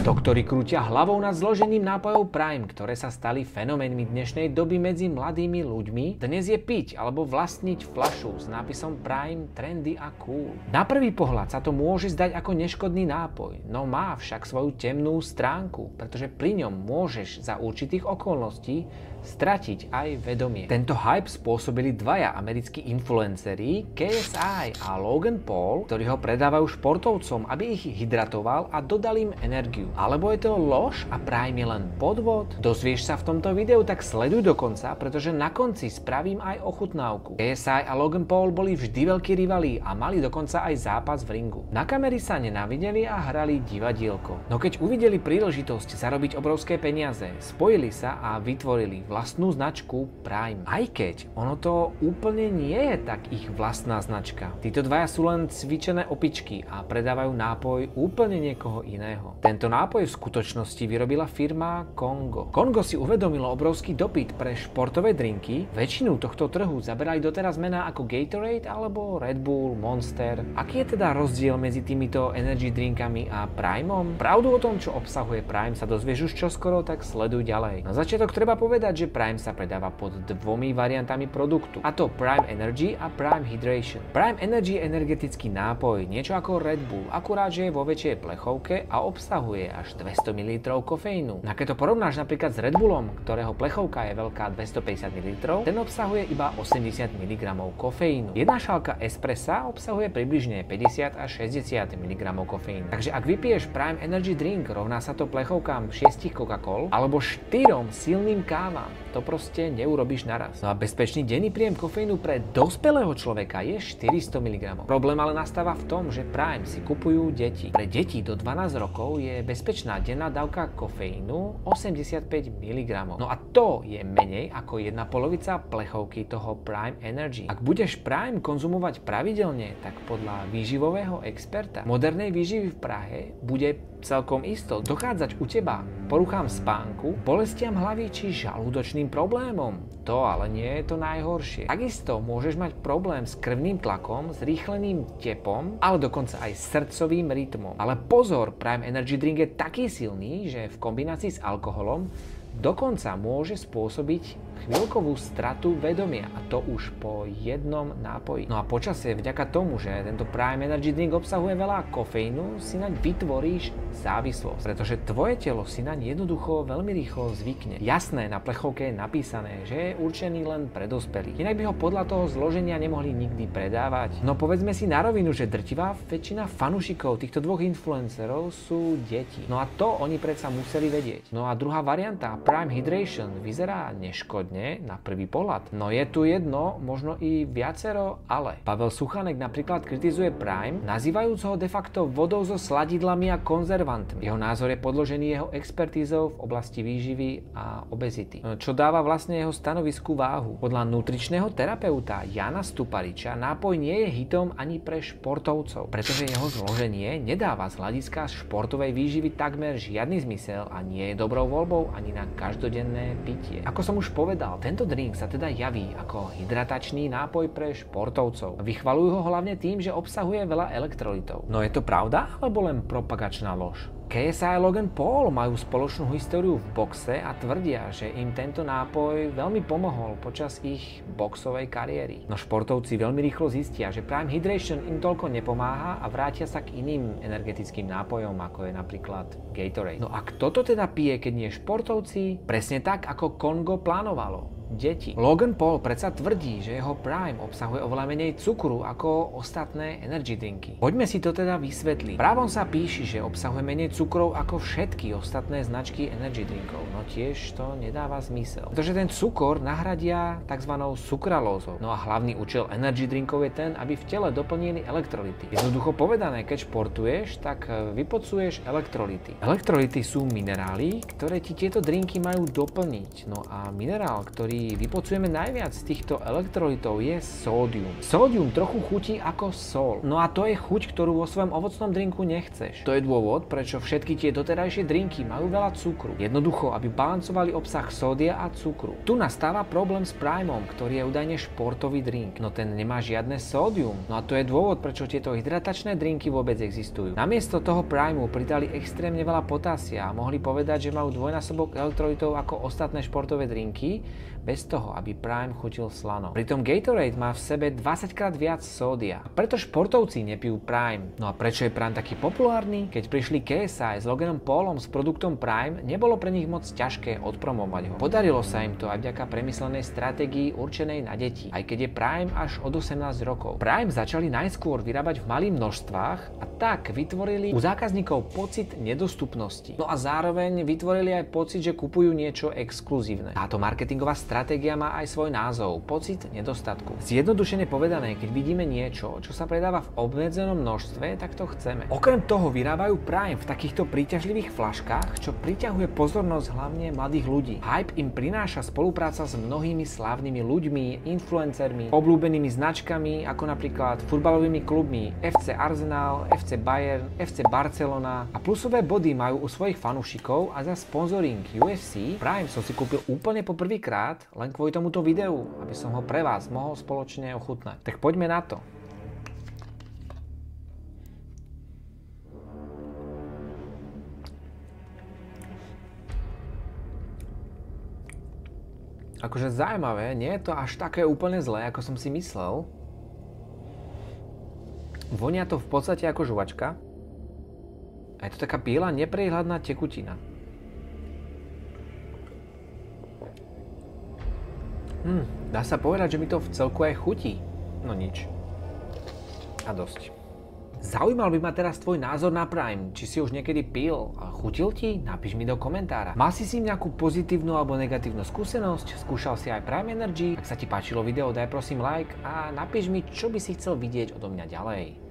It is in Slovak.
Doktori krútia hlavou nad zložením nápojov Prime, ktoré sa stali fenoménmi dnešnej doby medzi mladými ľuďmi. Dnes je piť alebo vlastniť fľašu s nápisom Prime trendy a cool. Na prvý pohľad sa to môže zdať ako neškodný nápoj, no má však svoju temnú stránku, pretože pri ňom môžeš za určitých okolností stratiť aj vedomie. Tento hype spôsobili dvaja americkí influenceri, KSI a Logan Paul, ktorí ho predávajú športovcom, aby ich hydratoval a dodal im energiu. Alebo je to lož a Prime je len podvod? Dozvieš sa v tomto videu, tak sleduj do konca, pretože na konci spravím aj ochutnávku. KSI a Logan Paul boli vždy veľkí rivali a mali dokonca aj zápas v ringu. Na kamery sa nenávideli a hrali divadielko. No keď uvideli príležitosť zarobiť obrovské peniaze, spojili sa a vytvorili vlastnú značku Prime. Aj keď ono to úplne nie je tak ich vlastná značka. Títo dvaja sú len cvičené opičky a predávajú nápoj úplne niekoho iného. Tento nápoj v skutočnosti vyrobila firma Congo. Congo si uvedomilo obrovský dopyt pre športové drinky. Väčšinu tohto trhu zaberali doteraz mená ako Gatorade alebo Red Bull, Monster. Aký je teda rozdiel medzi týmito energy drinkami a Primeom? Pravdu o tom, čo obsahuje Prime, sa dozvieš už čoskoro, tak sleduj ďalej. Na začiatok treba povedať, že Prime sa predáva pod dvomi variantami produktu, a to Prime Energy a Prime Hydration. Prime Energy je energetický nápoj, niečo ako Red Bull, akurát že je vo väčšej plechovke a obsahuje až 200 ml kofeínu. A keď to porovnáš napríklad s Red Bullom, ktorého plechovka je veľká 250 ml, ten obsahuje iba 80 mg kofeínu. Jedna šálka espressa obsahuje približne 50 až 60 mg kofeínu. Takže ak vypiješ Prime Energy drink, rovná sa to plechovkám 6 Coca-Col alebo 4 silným kávam. To proste neurobíš naraz. No a bezpečný denný príjem kofeínu pre dospelého človeka je 400 mg. Problém ale nastáva v tom, že Prime si kupujú deti. Pre deti do 12 rokov je bezpečná denná dávka kofeínu 85 mg. No a to je menej ako jedna polovica plechovky toho Prime Energy. Ak budeš Prime konzumovať pravidelne, tak podľa výživového experta modernej výživy v Prahe bude celkom isto dochádzať u teba poruchám spánku, bolestiam hlavy či žalúdočným problémom. To ale nie je to najhoršie. Takisto môžeš mať problém s krvným tlakom, s rýchleným tepom, ale dokonca aj srdcovým rytmom. Ale pozor, Prime Energy drink je taký silný, že v kombinácii s alkoholom dokonca môže spôsobiť chvíľkovú stratu vedomia, a to už po jednom nápoji. No a počasie, vďaka tomu, že tento Prime Energy drink obsahuje veľa kofeínu, si naň vytvoríš závislosť, pretože tvoje telo si naň jednoducho veľmi rýchlo zvykne. Jasné, na plechovke je napísané, že je určený len pre dospelých. Inak by ho podľa toho zloženia nemohli nikdy predávať. No povedzme si na rovinu, že drtivá väčšina fanúšikov týchto dvoch influencerov sú deti. No a to oni predsa museli vedieť. No a druhá varianta, Prime Hydration, vyzerá neškodne na prvý pohľad. No je tu jedno, možno i viacero ale. Pavel Suchanek napríklad kritizuje Prime, nazývajúc ho de facto vodou so sladidlami a konzervantmi. Jeho názor je podložený jeho expertízou v oblasti výživy a obezity, čo dáva vlastne jeho stanovisku váhu. Podľa nutričného terapeuta Jana Stupariča nápoj nie je hitom ani pre športovcov, pretože jeho zloženie nedáva z hľadiska športovej výživy takmer žiadny zmysel a nie je dobrou voľbou ani na každodenné pitie. Ako som už povedal, tento drink sa teda javí ako hydratačný nápoj pre športovcov. Vychvaľujú ho hlavne tým, že obsahuje veľa elektrolitov. No je to pravda, alebo len propagačná lož? KSI a Logan Paul majú spoločnú históriu v boxe a tvrdia, že im tento nápoj veľmi pomohol počas ich boxovej kariéry. No športovci veľmi rýchlo zistia, že Prime Hydration im toľko nepomáha a vrátia sa k iným energetickým nápojom, ako je napríklad Gatorade. No a kto to teda pije, keď nie športovci? Presne tak, ako Congo plánovalo. Deti. Logan Paul predsa tvrdí, že jeho Prime obsahuje oveľa menej cukru ako ostatné energy drinky. Poďme si to teda vysvetliť. Právom sa píši, že obsahuje menej cukrov ako všetky ostatné značky energy drinkov, no tiež to nedáva zmysel. Pretože ten cukor nahradia tzv. Sukralózou. No a hlavný účel energy drinkov je ten, aby v tele doplnili elektrolity. Jednoducho povedané, keď športuješ, tak vypocuješ elektrolity. Elektrolity sú minerály, ktoré ti tieto drinky majú doplniť. No a minerál, ktorý si vypocujeme najviac z týchto elektrolytov, je sódium. Sódium trochu chutí ako sol. No a to je chuť, ktorú vo svojom ovocnom drinku nechceš. To je dôvod, prečo všetky tie doterajšie drinky majú veľa cukru. Jednoducho, aby balancovali obsah sódia a cukru. Tu nastáva problém s Primom, ktorý je údajne športový drink, no ten nemá žiadne sódium. No a to je dôvod, prečo tieto hydratačné drinky vôbec existujú. Namiesto toho Primu pridali extrémne veľa potásia a mohli povedať, že majú dvojnásobok elektrolytov ako ostatné športové drinky, bez toho, aby Prime chutil slano. Pritom Gatorade má v sebe 20 krát viac sódia. A preto športovci nepijú Prime. No a prečo je Prime taký populárny? Keď prišli KSI s Loganom Paulom s produktom Prime, nebolo pre nich moc ťažké odpromovať ho. Podarilo sa im to aj vďaka premyslenej stratégii určenej na deti, aj keď je Prime až od 18 rokov. Prime začali najskôr vyrábať v malých množstvách a tak vytvorili u zákazníkov pocit nedostupnosti. No a zároveň vytvorili aj pocit, že kupujú niečo exkluzívne. Táto marketingová stratégia má aj svoj názov, pocit nedostatku. Zjednodušene povedané, keď vidíme niečo, čo sa predáva v obmedzenom množstve, tak to chceme. Okrem toho vyrábajú Prime v takýchto príťažlivých fľaškách, čo priťahuje pozornosť hlavne mladých ľudí. Hype im prináša spolupráca s mnohými slávnymi ľuďmi, influencermi, obľúbenými značkami, ako napríklad futbalovými klubmi FC Arsenal, FC Bayern, FC Barcelona a plusové body majú u svojich fanúšikov a za sponzoring UFC Prime som si kúpil úplne po prvýkrát len kvôli tomuto videu, aby som ho pre vás mohol spoločne ochutnať. Tak poďme na to. Akože zaujímavé, nie je to až také úplne zlé, ako som si myslel. Vonia to v podstate ako žuvačka. A je to taká biela, neprehľadná tekutina. Dá sa povedať, že mi to v celku aj chutí. No nič. A dosť. Zaujímal by ma teraz tvoj názor na Prime. Či si už niekedy pil a chutil ti? Napíš mi do komentára. Mal si s ním nejakú pozitívnu alebo negatívnu skúsenosť? Skúšal si aj Prime Energy? Ak sa ti páčilo video, daj prosím like a napíš mi, čo by si chcel vidieť odo mňa ďalej.